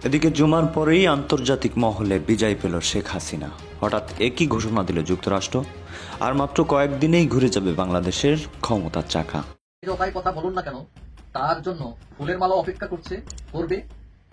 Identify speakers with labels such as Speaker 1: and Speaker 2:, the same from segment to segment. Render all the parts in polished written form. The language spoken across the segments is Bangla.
Speaker 1: এদিকে জুমার পরেই আন্তর্জাতিক মহলে বিজয় পেল শেখ হাসিনা। হঠাৎ একই ঘোষণা দিল যুক্তরাষ্ট্র, আর মাত্র কয়েকদিনেই ঘুরে যাবে বাংলাদেশের ক্ষমতার চাকা।
Speaker 2: যতাই কথা বলুন না কেন, তার জন্য ফুলের মালা অপেক্ষা করবে,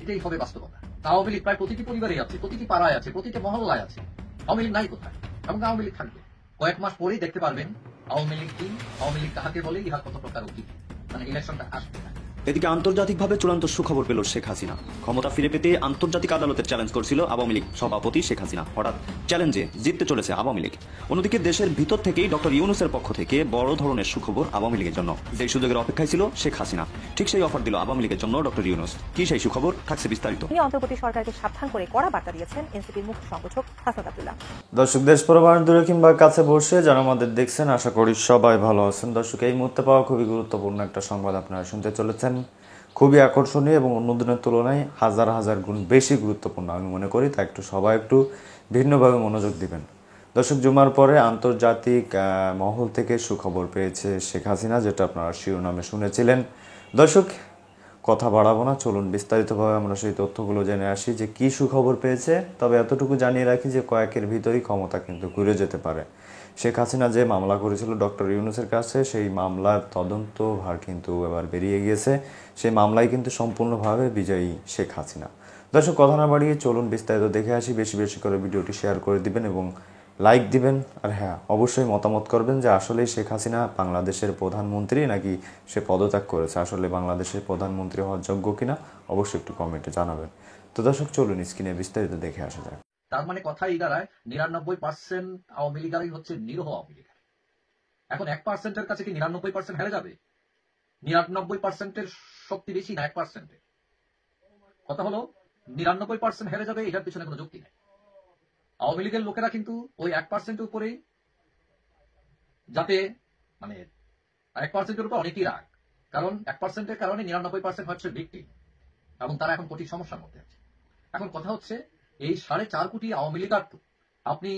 Speaker 2: এটাই হবে বাস্তবতা। আওয়ামী লীগ প্রায় প্রতিটি পরিবারেই আছে, প্রতিটি পাড়ায় আছে, প্রতিটি মহল্লায় আছে। আওয়ামী লীগ নাই কোথায়? এবং আওয়ামী লীগ থাকবে। কয়েক মাস পরেই দেখতে পারবেন আওয়ামী লীগ কি, আওয়ামী লীগ কাহাকে বলে, ইহা কত প্রকার কি। মানে ইলেকশনটা আসবে না।
Speaker 1: এদিকে আন্তর্জাতিকভাবে চূড়ান্ত সুখবর পেল শেখ হাসিনা। ক্ষমতা ফিরে পেতে আন্তর্জাতিক আদালতের চ্যালেঞ্জ করছিল আওয়ামী লীগ সভাপতি শেখ হাসিনা। হঠাৎ চ্যালেঞ্জে জিততে চলেছে আওয়ামী লীগ। অন্যদিকে দেশের ভিতর থেকেই ডক্টর ইউনূসের পক্ষ থেকে বড় ধরনের সুখবর আওয়ামী লীগের জন্য। যে সুযোগের অপেক্ষায় ছিল শেখ হাসিনা, ঠিক সেই অফার দিল আওয়ামী লীগের জন্য ডক্টর ইউনূস। কি সেই সুখবর, থাকছে বিস্তারিত।
Speaker 3: তিনি অন্তর্বর্তী সরকারকে সাবধান করে কড়া বার্তা দিয়েছেন এনসিপির মুখ্য সংগঠক হাসান আব্দুল্লাহ।
Speaker 1: দর্শক, দেশ প্রবাস দূরে কিংবা কাছে বসে যারা আমাদের দেখছেন, আশা করি সবাই ভালো আছেন। দর্শক, এই মুহূর্তে পাওয়া খুবই গুরুত্বপূর্ণ একটা সংবাদ আপনারা শুনতে চলেছেন। খুবই আকর্ষণীয় এবং অন্য দিনের তুলনায় হাজার হাজার গুণ বেশি গুরুত্বপূর্ণ আমি মনে করি। তা সবাই একটু ভিন্নভাবে মনোযোগ দিবেন। দর্শক, জুমার পরে আন্তর্জাতিক মহল থেকে সুখবর পেয়েছে শেখ হাসিনা, যেটা আপনারা শিরোনামে শুনেছিলেন। দর্শক, কথা বাড়াবো না, চলুন বিস্তারিতভাবে আমরা সেই তথ্যগুলো জেনে আসি যে কী সুখবর পেয়েছে। তবে এতটুকু জানিয়ে রাখি যে কয়েকের ভিতরেই ক্ষমতা কিন্তু ঘুরে যেতে পারে। শেখ হাসিনা যে মামলা করেছিল ডক্টর ইউনূসের কাছে, সেই মামলার তদন্ত ভার কিন্তু এবার বেরিয়ে গিয়েছে। সেই মামলায় কিন্তু সম্পূর্ণভাবে বিজয়ী শেখ হাসিনা। দর্শক, কথা না বাড়িয়ে চলুন বিস্তারিত দেখে আসি। বেশি বেশি করে ভিডিওটি শেয়ার করে দিবেন এবং লাইক দিবেন। আর হ্যাঁ, অবশ্যই মতামত করবেন যে আসলেই শেখ হাসিনা বাংলাদেশের প্রধানমন্ত্রী নাকি সে পদত্যাগ করেছে, আসলে বাংলাদেশের প্রধানমন্ত্রী হওয়ার যোগ্য কিনা অবশ্যই একটু কমেন্টে জানাবেন। তো দর্শক, চলুন স্ক্রিনে বিস্তারিত দেখে আসা যাক।
Speaker 2: তার মানে কথা এই দাঁড়ায় 99% আওয়ামী লীগারই হচ্ছে নিরীহ আওয়ামী লীগ। এখন 1%-এর কাছে কি 99% হেরে যাবে? 99%-এর শক্তি বেশি না 1%-এর? কথা হলো 99% হেরে যাবে, এটার পিছনে কোনো যুক্তি নেই। আওয়ামী লীগের লোকেরা কিন্তু ওই 1%-এর উপরেই, যাতে মানে 1%-এর উপর অনেকই রাগ, কারণ 1%-এর কারণে 99% হচ্ছে ভিকটিম, এবং তারা এখন কঠিন সমস্যার মধ্যে আছে। এখন কথা হচ্ছে, এই 4.5 কোটি আওয়ামী লীগার তো আপনি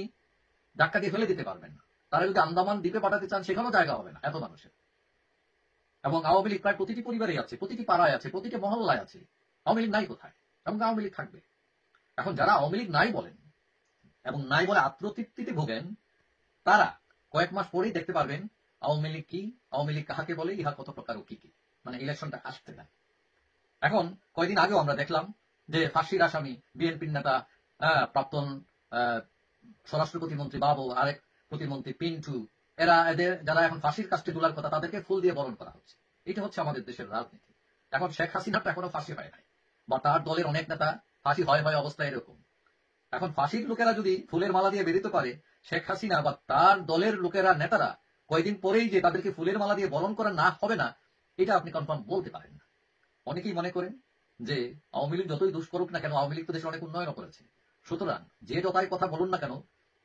Speaker 2: ধাক্কা দিয়ে ফেলে দিতে পারবেন না। তারা যদি আন্দামান দ্বীপে পাঠাতে চান, সেখানেও জায়গা হবে না এত মানুষের। এবং আওয়ামী লীগ প্রায় প্রতিটি পরিবারেই আছে, প্রতিটি পাড়ায় আছে, প্রতিটি মহল্লায় আছে। আওয়ামী লীগ নাই কোথায়? এবং আওয়ামী লীগ থাকবে। এখন যারা আওয়ামী লীগ নাই বলেন এবং নাই বলে আত্মতৃপ্তিতে ভোগেন, তারা কয়েক মাস পরেই দেখতে পারবেন আওয়ামী লীগ কি, আওয়ামী লীগ কাহাকে বলে, ইহা কত প্রকার ও কি কি। মানে ইলেকশনটা আসতে দেন। এখন কয়েকদিন আগেও আমরা দেখলাম যে ফাঁসির আসামি বিএনপির নেতা, প্রাক্তন স্বরাষ্ট্র প্রতিমন্ত্রী বাবু, আরেক প্রতিমন্ত্রী পিন্টু, এদের যারা এখন ফাঁসির কাস্টে তোলার কথা, তাদেরকে ফুল দিয়ে বরণ করা হচ্ছে। এটা হচ্ছে আমাদের দেশের রাজনীতি। এখন শেখ হাসিনার তো এখনো ফাঁসি হয় নাই, বা তার দলের অনেক নেতা ফাঁসি হয় অবস্থা এরকম। এখন ফাঁসির লোকেরা যদি ফুলের মালা দিয়ে বেরোতে পারে, শেখ হাসিনা বা তার দলের লোকেরা, নেতারা কয়েকদিন পরেই যে তাদেরকে ফুলের মালা দিয়ে বরণ করা না হবে না, এটা আপনি কনফার্ম বলতে পারেন না। অনেকেই মনে করেন যে আওয়ামী লীগ যতই দুষ করুক না কেন, আওয়ামী লীগ তো দেশে অনেক উন্নয়ন করেছে। সুতরাং যে যতাই কথা বলুন না কেন,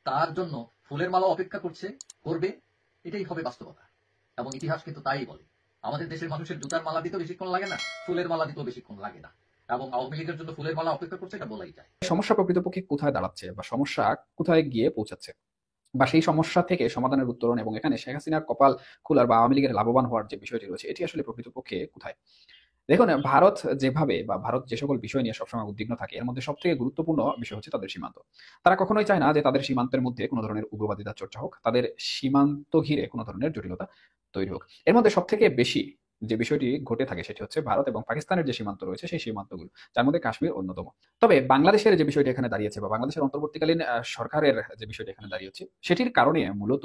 Speaker 2: তার জন্য ফুলের মালা অপেক্ষা করবে, এটাই হবে বাস্তবতা। এবং ইতিহাস কিন্তু তাই বলে। আমাদের দেশের মানুষের জুতার মালা দিতেও বেশিক্ষণ লাগে না, ফুলের মালা দিতেও বেশিক্ষণ লাগে না। এবং আওয়ামী লীগের জন্য ফুলের মালা অপেক্ষা করছে, এটা বলাই যায়।
Speaker 4: সমস্যা প্রকৃতপক্ষে কোথায় দাঁড়াচ্ছে বা সমস্যা কোথায় গিয়ে পৌঁছাচ্ছে, বা সেই সমস্যা থেকে সমাধানের উত্তরণ এবং এখানে শেখ হাসিনার কপাল খোলার বা আওয়ামী লীগের লাভবান হওয়ার যে বিষয়টি রয়েছে, এটি আসলে প্রকৃতপক্ষে কোথায়? দেখুন, ভারত যেভাবে বা ভারত যে সকল বিষয় নিয়ে সবসময় উদ্বিগ্ন থাকে, এর মধ্যে সবথেকে গুরুত্বপূর্ণ বিষয় হচ্ছে তাদের সীমান্ত। তারা কখনোই চায় না যে তাদের সীমান্তের মধ্যে কোনো ধরনের উগ্রবাদিতার চর্চা হোক, তাদের সীমান্ত ঘিরে কোনো ধরনের জটিলতা তৈরি হোক। এর মধ্যে সবথেকে বেশি যে বিষয়টি ঘটে থাকে সেটি হচ্ছে ভারত এবং পাকিস্তানের যে সীমান্ত রয়েছে সেই সীমান্তগুলো, যার মধ্যে কাশ্মীর অন্যতম। তবে বাংলাদেশের যে বিষয়টি এখানে দাঁড়িয়েছে বা বাংলাদেশের অন্তর্বর্তীকালীন সরকারের যে বিষয়টি এখানে দাঁড়িয়েছে, সেটির কারণে মূলত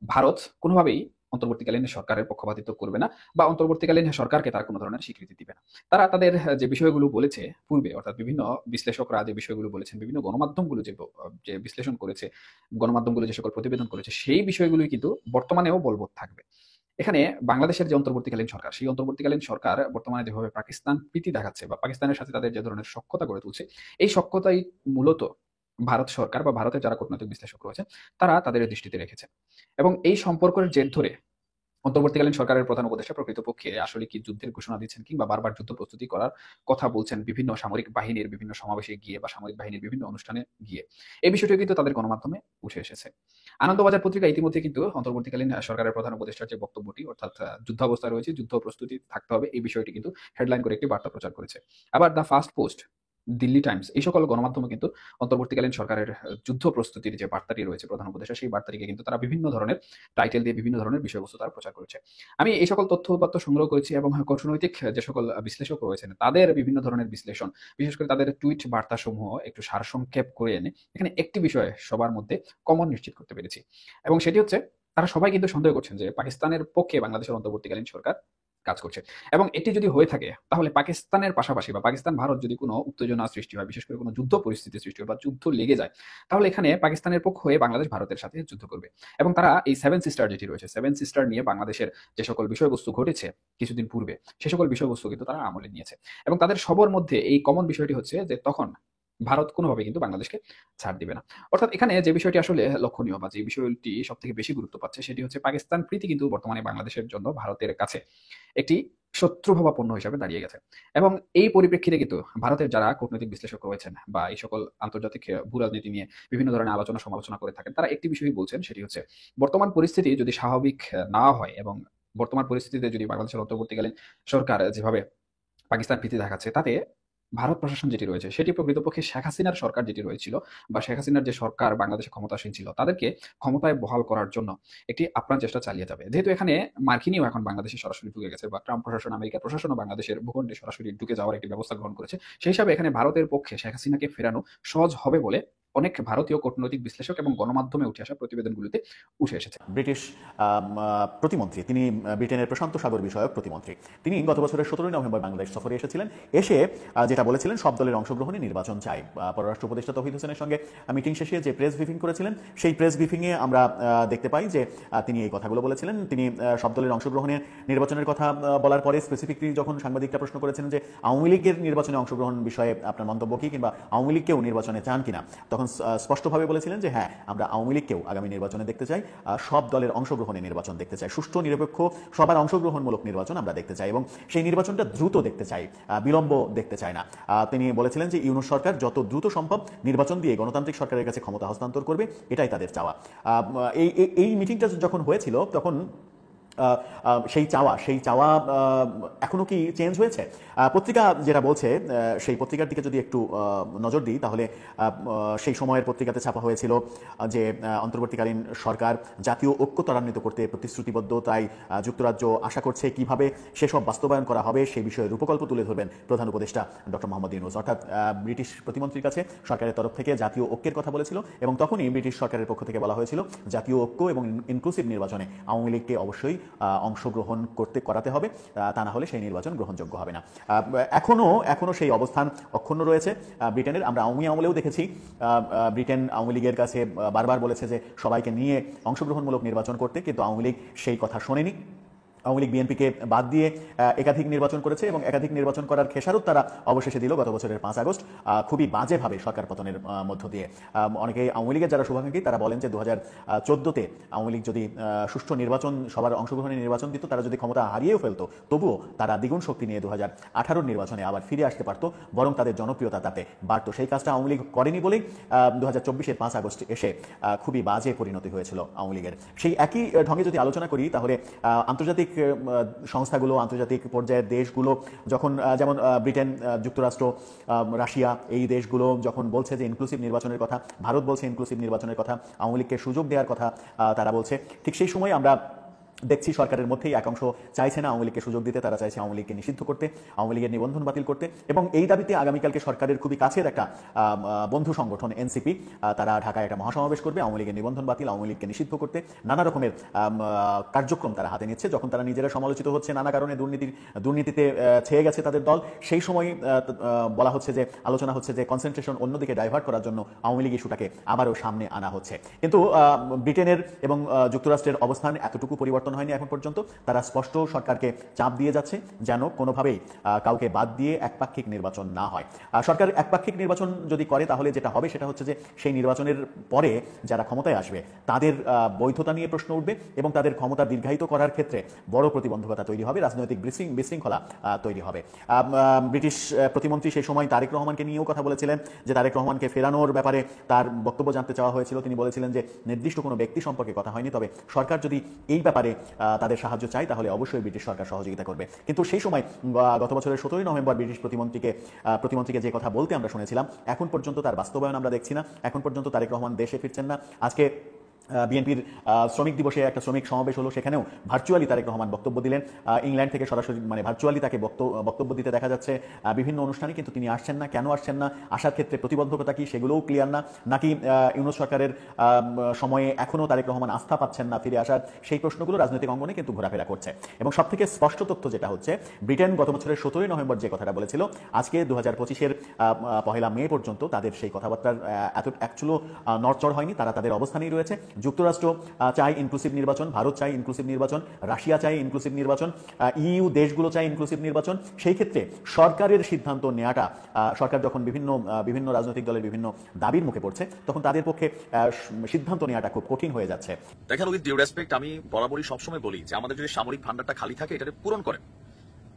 Speaker 4: ভারত কোনোভাবেই অন্তর্বর্তীকালীন সরকারের পক্ষপাতিত্ব করবে না বা অন্তর্বর্তীকালীন সরকারকে তারা কোনো ধরনের স্বীকৃতি দিবে না। তারা তাদের যে বিষয়গুলো বলেছে পূর্বে, অর্থাৎ বিভিন্ন বিশ্লেষকরা যে বিষয়গুলো বলেছেন, বিভিন্ন গণমাধ্যমগুলো যে বিশ্লেষণ করেছে, গণমাধ্যমগুলো যে সকল প্রতিবেদন করেছে, সেই বিষয়গুলোই কিন্তু বর্তমানেও বলবৎ থাকবে। এখানে বাংলাদেশের যে অন্তর্বর্তীকালীন সরকার, সেই অন্তর্বর্তীকালীন সরকার বর্তমানে যেভাবে পাকিস্তান প্রীতি দেখাচ্ছে বা পাকিস্তানের সাথে তাদের যে ধরনের সখ্যতা গড়ে তুলছে, এই সখ্যতাই মূলত ভারত সরকার বা ভারতের যারা কূটনৈতিক বিশ্লেষক রয়েছে তারা তাদের দৃষ্টিতে রেখেছে। এবং এই সম্পর্কের জের ধরে অন্তর্বর্তীকালীন সরকারের প্রধান উপদেষ্টা প্রকৃতপক্ষে আসলে কি যুদ্ধের ঘোষণা দিচ্ছেন কিংবা বারবার যুদ্ধ প্রস্তুতি করার কথা বলছেন বিভিন্ন সামরিক বাহিনীর বিভিন্ন সমাবেশে গিয়ে বা সামরিক বাহিনীর বিভিন্ন অনুষ্ঠানে গিয়ে, এই বিষয়টি কিন্তু তাদের গণমাধ্যমে উঠে এসেছে। আনন্দবাজার পত্রিকা ইতিমধ্যে কিন্তু অন্তর্বর্তীকালীন সরকারের প্রধান উপদেষ্টার যে বক্তব্যটি, অর্থাৎ যুদ্ধাবস্থায় রয়েছে, যুদ্ধ প্রস্তুতি থাকতে হবে, এই বিষয়টি কিন্তু হেডলাইন করে একটি বার্তা প্রচার করেছে। আবার the first post Delhi Times এই সকল গণমাধ্যমে কিন্তু অন্তর্বর্তীকালীন সরকারের যুদ্ধ প্রস্তুতির যে বার্তাটি রয়েছে প্রধান উপদেষ্টা, সেই বার্তাটিকে কিন্তু তারা বিভিন্ন ধরনের টাইটেল দিয়ে বিভিন্ন ধরনের বিষয়বস্তু তারা প্রচার করেছে। আমি এই সকল তথ্য উপাত্ত সংগ্রহ করেছি এবং কূটনৈতিক যে সকল বিশ্লেষক রয়েছেন তাদের বিভিন্ন ধরনের বিশ্লেষণ, বিশেষ করে তাদের টুইট বার্তাসমূহ একটু সারসংক্ষেপ করে এনে এখানে একটি বিষয় সবার মধ্যে কমন নিশ্চিত করতে পেরেছি, এবং সেটি হচ্ছে তারা সবাই কিন্তু সন্দেহ করছেন যে পাকিস্তানের পক্ষে বাংলাদেশের অন্তর্বর্তীকালীন সরকার কাজ করছে। এবং এটি যদি হয়ে থাকে তাহলে পাকিস্তানের পাশাপাশি বা পাকিস্তান ভারত যদি কোনো উত্তেজনা সৃষ্টি হয়, বিশেষ করে কোনো যুদ্ধ পরিস্থিতি সৃষ্টি হয় বা যুদ্ধ লেগে যায়, তাহলে এখানে পাকিস্তানের পক্ষ হয়ে বাংলাদেশ ভারতের সাথে যুদ্ধ করবে। এবং তারা এই সেভেন সিস্টার যেটি রয়েছে, সেভেন সিস্টার নিয়ে বাংলাদেশের যে সকল বিষয়বস্তু ঘটেছে কিছুদিন পূর্বে, সে সকল বিষয়বস্তু কিন্তু তারা আমলে নিয়েছে। এবং তাদের সবার মধ্যে এই কমন বিষয়টি হচ্ছে যে তখন ভারত কোনোভাবে কিন্তু বাংলাদেশকে ছাড় দিবে না। অর্থাৎ এখানে যে বিষয়টি আসলে লক্ষণীয় বা যে বিষয়টি সব থেকে বেশি গুরুত্ব পাচ্ছে সেটি হচ্ছে পাকিস্তান প্রীতি কিন্তু বর্তমানে বাংলাদেশের জন্য ভারতের কাছে একটি শত্রুভাবাপন্ন হিসাবে দাঁড়িয়ে গেছে। এবং এই পরিপ্রেক্ষিতে কিন্তু ভারতের যারা কূটনৈতিক বিশ্লেষক রয়েছেন বা এই সকল আন্তর্জাতিক ভূ রাজনীতি নিয়ে বিভিন্ন ধরনের আলোচনা সমালোচনা করে থাকেন, তারা একটি বিষয়ই বলছেন, সেটি হচ্ছে বর্তমান পরিস্থিতি যদি স্বাভাবিক না হয় এবং বর্তমান পরিস্থিতিতে যদি বাংলাদেশের অন্তর্বর্তীকালীন সরকার যেভাবে পাকিস্তান প্রীতি দেখাচ্ছে, তাতে ভারত প্রশাসন যেটি রয়েছে সেটি প্রকৃতপক্ষে শেখ হাসিনার সরকার যেটি রয়েছিল বা শেখ হাসিনার যে সরকার বাংলাদেশে ক্ষমতাসীন ছিল তাদেরকে ক্ষমতায় বহাল করার জন্য একটি আপ্রাণ চেষ্টা চালিয়ে যাবে। যেহেতু এখানে মার্কিনীও এখন বাংলাদেশে সরাসরি ঢুকে গেছে বা ট্রাম্প প্রশাসন, আমেরিকার প্রশাসনও বাংলাদেশের ভূখণ্ডে সরাসরি ঢুকে যাওয়ার একটি ব্যবস্থা গ্রহণ করেছে, সেই হিসাবে এখানে ভারতের পক্ষে শেখ হাসিনাকে ফেরানো সহজ হবে বলে অনেক ভারতীয় কূটনৈতিক বিশ্লেষক এবং গণমাধ্যমে উঠে আসা প্রতিবেদনগুলিতে উঠে এসেছে।
Speaker 5: ব্রিটিশ প্রতিমন্ত্রী, তিনি ব্রিটেনের প্রশান্ত সাগর বিষয়ক প্রতিমন্ত্রী, তিনি গত বছরের 17 নভেম্বর বাংলাদেশ সফরে এসেছিলেন। এসে যেটা বলেছিলেন, সব দলের অংশগ্রহণে নির্বাচন চাই। পররাষ্ট্র উপদেষ্টা তৌহিদ হোসেনের সঙ্গে মিটিং শেষে যে প্রেস ব্রিফিং করেছিলেন, সেই প্রেস ব্রিফিংয়ে আমরা দেখতে পাই যে তিনি এই কথাগুলো বলেছিলেন। তিনি সব দলের অংশগ্রহণের নির্বাচনের কথা বলার পরে স্পেসিফিকলি যখন সাংবাদিকরা প্রশ্ন করেছেন যে আওয়ামী লীগের নির্বাচনে অংশগ্রহণ বিষয়ে আপনার মন্তব্য কি, কিংবা আওয়ামী লীগকেও নির্বাচনে চান কিনা, তখন স্পষ্টভাবে বলেছিলেন যে হ্যাঁ, আমরা আওয়ামী লীগকেও আগামী নির্বাচনে দেখতে চাই, সব দলের অংশগ্রহণে নির্বাচন দেখতে চাই, সুষ্ঠু নিরপেক্ষ সবার অংশগ্রহণমূলক নির্বাচন আমরা দেখতে চাই এবং সেই নির্বাচনটা দ্রুত দেখতে চাই, বিলম্ব দেখতে চাই না। তিনি বলেছিলেন যে ইউনূস সরকার যত দ্রুত সম্ভব নির্বাচন দিয়ে গণতান্ত্রিক সরকারের কাছে ক্ষমতা হস্তান্তর করবে, এটাই তাদের চাওয়া। এই মিটিংটা যখন হয়েছিল তখন সেই চাওয়া এখনো কি চেঞ্জ হয়েছে? পত্রিকা যেটা বলছে, সেই পত্রিকার দিকে যদি একটু নজর দিই, তাহলে সেই সময়ের পত্রিকাতে ছাপা হয়েছিল যে অন্তর্বর্তীকালীন সরকার জাতীয় ঐক্য ত্বরান্বিত করতে প্রতিশ্রুতিবদ্ধ, তাই যুক্তরাজ্য আশা করছে কিভাবে সেসব বাস্তবায়ন করা হবে সেই বিষয়ে রূপকল্প তুলে ধরবেন প্রধান উপদেষ্টা ডক্টর মোহাম্মদ ইউনূস। অর্থাৎ ব্রিটিশ প্রতিমন্ত্রীর কাছে সরকারের তরফ থেকে জাতীয় ঐক্যের কথা বলেছিল এবং তখনই ব্রিটিশ সরকারের পক্ষ থেকে বলা হয়েছিল জাতীয় ঐক্য এবং ইনক্লুসিভ নির্বাচনে আওয়ামী লীগকে অবশ্যই অংশগ্রহণ করাতে হবে, তা না হলে সেই নির্বাচন গ্রহণযোগ্য হবে না। এখনো সেই অবস্থান অক্ষুণ্ণ রয়েছে ব্রিটেনের। আমরা আওয়ামী আমলেও দেখেছি ব্রিটেন আওয়ামী লীগের কাছে বারবার বলেছে যে সবাইকে নিয়ে অংশগ্রহণমূলক নির্বাচন করতে, কিন্তু আওয়ামী লীগ সেই কথা শোনেনি। আওয়ামী লীগ বিএনপিকে বাদ দিয়ে একাধিক নির্বাচন করেছে এবং একাধিক নির্বাচন করার খেসারত তারা অবশেষে দিল গত বছরের 5 আগস্ট, খুবই বাজেভাবে সরকার পতনের মধ্য দিয়ে। অনেকে আওয়ামী লীগের যারা শুভাকাঙ্ক্ষী তারা বলেন যে 2014-তে আওয়ামী লীগ যদি সুষ্ঠু নির্বাচন, সবার অংশগ্রহণের নির্বাচন দিত, তারা যদি ক্ষমতা হারিয়েও ফেলতো, তবুও তারা দ্বিগুণ শক্তি নিয়ে 2018 নির্বাচনে আবার ফিরে আসতে পারতো, বরং তাদের জনপ্রিয়তা তাতে বাড়তো। সেই কাজটা আওয়ামী লীগ করেনি বলেই 2024-এর 5 আগস্ট এসে খুবই বাজে পরিণতি হয়েছিল আওয়ামী লীগের। সেই একই ঢঙে যদি আলোচনা করি, তাহলে আন্তর্জাতিক সংস্থাগুলো, আন্তর্জাতিক পর্যায়ের দেশগুলো যখন, যেমন ব্রিটেন, যুক্তরাষ্ট্র, রাশিয়া, এই দেশগুলো যখন বলছে যে ইনক্লুসিভ নির্বাচনের কথা, ভারত বলছে ইনক্লুসিভ নির্বাচনের কথা, আওয়ামী লীগকে সুযোগ দেওয়ার কথা তারা বলছে, ঠিক সেই সময় আমরা দেখছি সরকারের মধ্যেই একাংশ চাইছে না আওয়ামী লীগকে সুযোগ দিতে, তারা চাইছে আওয়ামী লীগকে নিষিদ্ধ করতে, আওয়ামী লীগের নিবন্ধন বাতিল করতে। এবং এই দাবিতে আগামীকালকে সরকারের খুবই কাছের একটা বন্ধু সংগঠন এনসিপি, তারা ঢাকায় একটা মহাসমাবেশ করবে আওয়ামী লীগের নিবন্ধন বাতিল, আওয়ামী লীগকে নিষিদ্ধ করতে। নানা রকমের কার্যক্রম তারা হাতে নিচ্ছে। যখন তারা নিজেরা সমালোচিত হচ্ছে নানা কারণে, দুর্নীতিতে ছেয়ে গেছে তাদের দল, সেই সময় বলা হচ্ছে যে, আলোচনা হচ্ছে যে কনসেন্ট্রেশন অন্যদিকে ডাইভার্ট করার জন্য আওয়ামী লীগ ইস্যুটাকে আবারও সামনে আনা হচ্ছে। কিন্তু ব্রিটেনের এবং যুক্তরাষ্ট্রের অবস্থান এতটুকু পরিবর্তন হয়নি এখন পর্যন্ত। তারা স্পষ্ট সরকারকে চাপ দিয়ে যাচ্ছে যেন কোনোভাবেই কাউকে বাদ দিয়ে একপাক্ষিক নির্বাচন না হয়। সরকার একপাক্ষিক নির্বাচন যদি করে, তাহলে যেটা হবে সেটা হচ্ছে যে সেই নির্বাচনের পরে যারা ক্ষমতায় আসবে তাদের বৈধতা নিয়ে প্রশ্ন উঠবে এবং তাদের ক্ষমতা দীর্ঘায়িত করার ক্ষেত্রে বড় প্রতিবন্ধকতা তৈরি হবে, রাজনৈতিক বিশৃঙ্খলা তৈরি হবে। ব্রিটিশ প্রতিমন্ত্রী সেই সময় তারেক রহমানকে নিয়েও কথা বলেছিলেন যে তারেক রহমানকে ফেরানোর ব্যাপারে তার বক্তব্য জানতে চাওয়া হয়েছিল। তিনি বলেছিলেন যে নির্দিষ্ট কোনো ব্যক্তি সম্পর্কে কথা হয়নি, তবে সরকার যদি এই ব্যাপারে তাদের সাহায্য চাই, তাহলে অবশ্যই ব্রিটিশ সরকার সহযোগিতা করবে। কিন্তু সেই সময় গত বছরের 17 নভেম্বর ব্রিটিশ প্রতিমন্ত্রীকে যে কথা বলতে আমরা শুনেছিলাম, এখন পর্যন্ত তার বাস্তবায়ন আমরা দেখছি না। এখন পর্যন্ত তারেক রহমান দেশে ফিরছেন না। আজকে বিএনপির শ্রমিক দিবসে একটা শ্রমিক সমাবেশ হলো, সেখানেও ভার্চুয়ালি তারেক রহমান বক্তব্য দিলেন। ইংল্যান্ড থেকে সরাসরি ভার্চুয়ালি তাকে বক্তব্য দিতে দেখা যাচ্ছে বিভিন্ন অনুষ্ঠানে, কিন্তু তিনি আসছেন না। কেন আসছেন না, আসার ক্ষেত্রে প্রতিবদ্ধকতা কি, সেগুলোও ক্লিয়ার না। নাকি ইউনূস সরকারের সময়ে এখনও তারেক রহমান আস্থা পাচ্ছেন না ফিরে আসার, সেই প্রশ্নগুলো রাজনৈতিক অঙ্গনে কিন্তু ঘোরাফেরা করছে। এবং সবথেকে স্পষ্ট তথ্য যেটা হচ্ছে, ব্রিটেন গত বছরের 17 নভেম্বর যে কথাটা বলেছিল, আজকে 2025-এর 1 মে পর্যন্ত তাদের সেই কথাবার্তার এত অ্যাকচুয়ালি নড়চড় হয়নি। তারা তাদের অবস্থানেই রয়েছে। যুক্তরাষ্ট্র চায় ইনক্লুসিভ নির্বাচন, ভারত চায় ইনক্লুসিভ নির্বাচন, রাশিয়া চায় ইনক্লুসিভ নির্বাচন, ইইউ দেশগুলো চায় ইনক্লুসিভ নির্বাচন। সেই ক্ষেত্রে সরকারের সিদ্ধান্ত নেওয়াটা, সরকার যখন বিভিন্ন রাজনৈতিক দলের বিভিন্ন দাবির মুখে পড়ছে, তখন তাদের পক্ষে সিদ্ধান্ত নেওয়াটা খুব কঠিন হয়ে যাচ্ছে।
Speaker 6: দেখেন, উইথ ডিউ রেসপেক্ট, আমি বরাবরই সবসময় বলি যে আমাদের যদি সামরিক ভান্ডারটা খালি থাকে, এটা পূরণ করেন।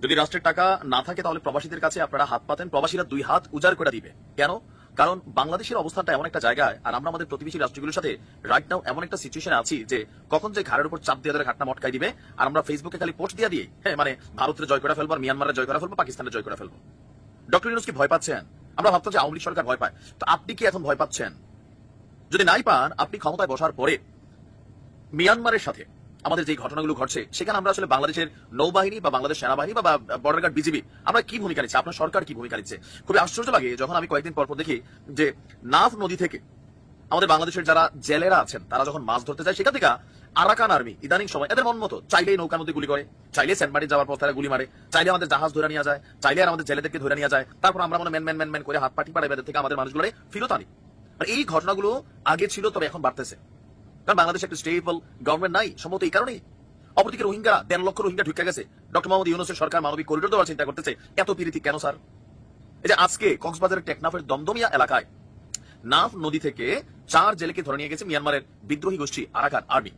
Speaker 6: যদি রাষ্ট্রের টাকা না থাকে, তাহলে প্রবাসীদের কাছে আপনারা হাত পাতেন, প্রবাসীরা 2 হাত উজাড় করে দিবে। কেন? কারণ বাংলাদেশের অবস্থানটা এমন একটা জায়গায়, আর আমরা আমাদের প্রতিবেশী রাষ্ট্রগুলোর সাথে রাইট নাও এমন একটা সিচুয়েশনে আছি যে কখন যে ঘাড়ের উপর চাপ দিয়ে ধরে ঘাটনা মটকাই দিবে, আর আমরা ফেসবুকে খালি পোস্ট দিয়ে দিই, হ্যাঁ, মানে ভারতের জয় করে ফেলবো, মিয়ানমারের জয় করে ফেলবো, পাকিস্তানের জয় করে ফেলবো। ডক্টর ইউনূস কি ভয় পাচ্ছেন? আমরা ভাবতাম যে আওয়ামী লীগ সরকার ভয় পায়, তো আপনি কি এখন ভয় পাচ্ছেন? যদি নাই পান, আপনি ক্ষমতায় বসার পরে মিয়ানমারের সাথে আমাদের যে ঘটনাগুলো ঘটছে, সেখানে আমরা আসলে বাংলাদেশের নৌবাহিনী বা বাংলাদেশ সেনাবাহিনী বা বর্ডার গার্ড, বিজিবি, আমরা কি ভূমিকা নিচ্ছি, আপনার সরকার কি ভূমিকা নিচ্ছে? খুবই আশ্চর্য লাগে যখন আমি কয়েকদিন পর দেখি যে নাফ নদী থেকে আমাদের বাংলাদেশের যারা জেলেরা আছেন, তারা যখন মাছ ধরতে যায়, সেখান থেকে আরাকান আর্মি ইদানিং সময় এদের মন মতো চাইলেই নৌকার মধ্যে গুলি করে, চাইলে সেন্ট মার্টিন যাওয়ার পর তারা গুলি মারে, চাইলে আমাদের জাহাজ ধরে নিয়ে যায়, চাইলে আমাদের জেলেদেরকে ধরে নিয়ে যায়, তারপর আমরা মনে ম্যান করে হাত পাটি পাড়াই বেঁধে থেকে আমাদের মানুষগুলো ফিরত আনি। এই ঘটনাগুলো আগে ছিল, তবে এখন বাড়তেছে, কারণ বাংলাদেশে একটা স্টেবল গভর্নমেন্ট নাই, সম্ভবত এই কারণেই। অপরদিকে রোহিঙ্গা 13 লক্ষ রোহিঙ্গা ঢুকে গেছে। ডক্টর মোহাম্মদ ইউনূসের সরকার মানবিক করিডোর দেওয়ার চিন্তা করতেছে। এত পিরিতি কেন স্যার? এই যে আজকে কক্সবাজারের টেকনাফের দমদমিয়া এলাকায় নাফ নদী থেকে 4 জেলেকে ধরে নিয়ে গেছে মিয়ানমারের বিদ্রোহী গোষ্ঠী আরাকান আর্মি।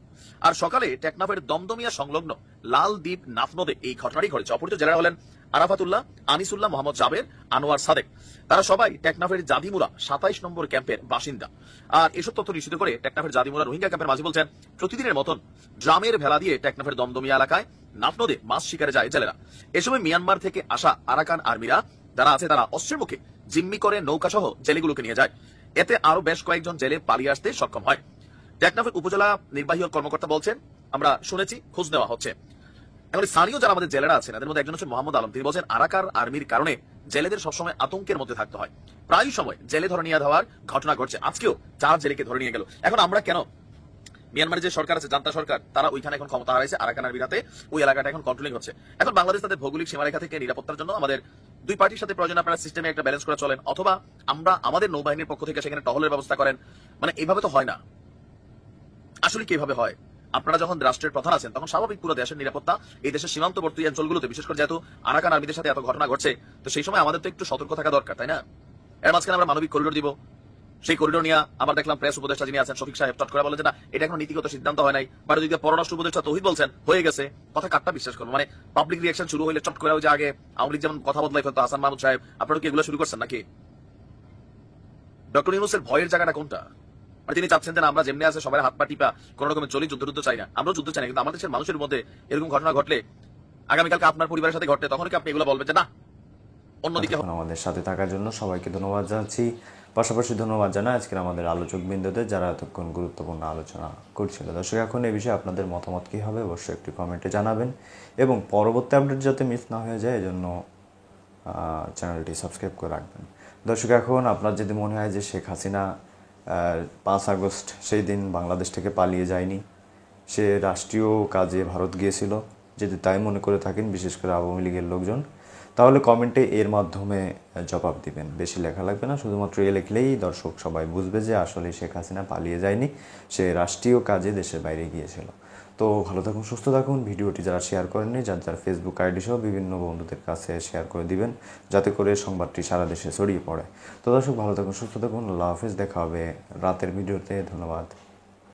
Speaker 6: আর সকালে টেকনাফের দমদমিয়া সংলগ্ন লাল দ্বীপ নাফ নদে এই ঘটনাটি ঘটেছে। অপহৃত জেলেরা হলেন আরাফাতুল্লাহ, আনিসুল্লাহ, মোহাম্মদ জাবের, আনোয়ার সাদেক। তারা সবাই টেকনাফের জাদিমুরা 27 নম্বর ক্যাম্পের বাসিন্দা। আর এসব তথ্য নিশ্চিত করে টেকনাফের জাদিমুরা রোহিঙ্গা ক্যাম্পের মাঝি বলছেন, প্রতিদিনের মতন ড্রামের ভেলা দিয়ে টেকনাফের দমদমিয়া এলাকায় নাফ নদে মাছ শিকারে যায় জেলেরা। এ সময় মিয়ানমার থেকে আসা আরাকান আর্মিরা যারা আছে, তারা অস্ত্রের মুখে জিম্মি করে নৌকা সহ জেলেগুলোকে নিয়ে যায়। এতে আরো বেশ কয়েকজন জেলে পালিয়ে আসতে সক্ষম হয়। টেকনাফের উপজেলা নির্বাহী কর্মকর্তা বলছেন, আমরা শুনেছি, খোঁজ নেওয়া হচ্ছে। এখন স্থানীয় যারা আমাদের জেলেরা আছেন, এদের মধ্যে একজন হচ্ছে মোহাম্মদ আলম। তিনি বলছেন, আরাকান আর্মির কারণে জেলেদের সবসময় আতঙ্কের মধ্যে থাকতে হয়, প্রায় সময় জেলে ধরে নিয়ে যাওয়ার ঘটনা ঘটছে। আজকেও 4 জেলেকে ধরে নিয়ে গেল। এখন আমরা কেন, মিয়ানমারের যে সরকার আছে, জান্তা সরকার, তারা ওইখানে এখন ক্ষমতা হারাইছে, আরাকান আর্মির হাতে ওই এলাকাটা এখন কন্ট্রোলিং হচ্ছে। এখন বাংলাদেশ তাদের ভৌগোলিক সীমারেখা থেকে নিরাপত্তার জন্য আমাদের 2 পার্টির সাথে প্রয়োজন আপনারা সিস্টেমে একটা ব্যালেন্স করে চলেন, অথবা আমরা আমাদের নৌবাহিনীর পক্ষ থেকে সেখানে টহলের ব্যবস্থা করেন। মানে এইভাবে তো হয় না। আসলে কিভাবে হয়? আপনারা যখন রাষ্ট্রের প্রধান আছেন, তখন স্বাভাবিক পুরো দেশের নিরাপত্তা, এই দেশের সীমান্তবর্তী অঞ্চলগুলোতে, বিশেষ করে যেহেতু আরাকান আর্মিদের সাথে এত ঘটনা ঘটছে, তো সেই সময় আমাদের তো একটু সতর্ক থাকা দরকার, তাই না? এর মাঝখানে আমরা মানবিক করিডোর দিব, সেই করিডোর নিয়ে আবার দেখলাম প্রেস উপদেষ্টা যিনি আছেন শফিক সাহেব চট করে বলে যে না, এটা এখন নীতিগত সিদ্ধান্ত হয় নাই। বা যদি পররাষ্ট্র উপদেষ্টা তৌহিদ বলছেন হয়ে গেছে, কথা কাটটা বিশ্বাস করবো? মানে পাবলিক রিয়াকশন শুরু হইলে চট করে, ওই যে আগে আওয়ামী লীগ যেমন কথা বদলাই ফেলতো হাসান মাহমুদ সাহেব, আপনারা কি এগুলো শুরু করছেন নাকি? ডক্টর ইউনূসের ভয়ের জায়গাটা কোনটা? মানে তিনি চাচ্ছেন যে আমরা যেমনি আছে সবাই হাত পা টিপা কোন রকমের চলি, যুদ্ধ চাই না, আমরাও যুদ্ধ চাই না, কিন্তু আমাদের দেশের মানুষের মধ্যে এরকম ঘটনা ঘটলে, আগামীকালকে আপনার পরিবারের সাথে ঘটলে, তখন কি আপনি এগুলো বলবেন যে না অন্যদিকে?
Speaker 1: আমাদের সাথে থাকার জন্য সবাইকে ধন্যবাদ জানাচ্ছি। পাশাপাশি ধন্যবাদ জানাই আজকের আমাদের আলোচক বিন্দুদের, যারা এতক্ষণ গুরুত্বপূর্ণ আলোচনা করছিল। দর্শক, এখন এই বিষয়ে আপনাদের মতামত কি হবে অবশ্যই একটি কমেন্টে জানাবেন, এবং পরবর্তী আপডেট যাতে মিস না হয়ে যায় এজন্য চ্যানেলটি সাবস্ক্রাইব করে রাখবেন। দর্শক, এখন আপনার যদি মনে হয় যে শেখ হাসিনা 5 আগস্ট সেই দিন বাংলাদেশ থেকে পালিয়ে যায়নি, সে রাষ্ট্রীয় কাজে ভারত গিয়েছিল, যদি তাই মনে করে থাকেন, বিশেষ করে আওয়ামী লীগের লোকজন, তাহলে কমেন্টে এর মাধ্যমে জবাব দিবেন। বেশি লেখা লাগবে না, শুধুমাত্র এ লিখলেই দর্শক সবাই বুঝবে যে আসলে শেখ হাসিনা পালিয়ে যায়নি, সে রাষ্ট্রীয় কাজে দেশের বাইরে গিয়েছিল। তো ভালো থাকুন, সুস্থ থাকুন। ভিডিওটি যারা শেয়ার করেননি, যার ফেসবুক আইডি সহ বিভিন্ন বন্ধুদের কাছে শেয়ার করে দিবেন, যাতে করে সংবাদটি সারা দেশে ছড়িয়ে পড়ে। তো দর্শক, ভালো থাকুন, সুস্থ থাকুন। আল্লাহ হাফেজ। দেখা হবে রাতের ভিডিওতে। ধন্যবাদ।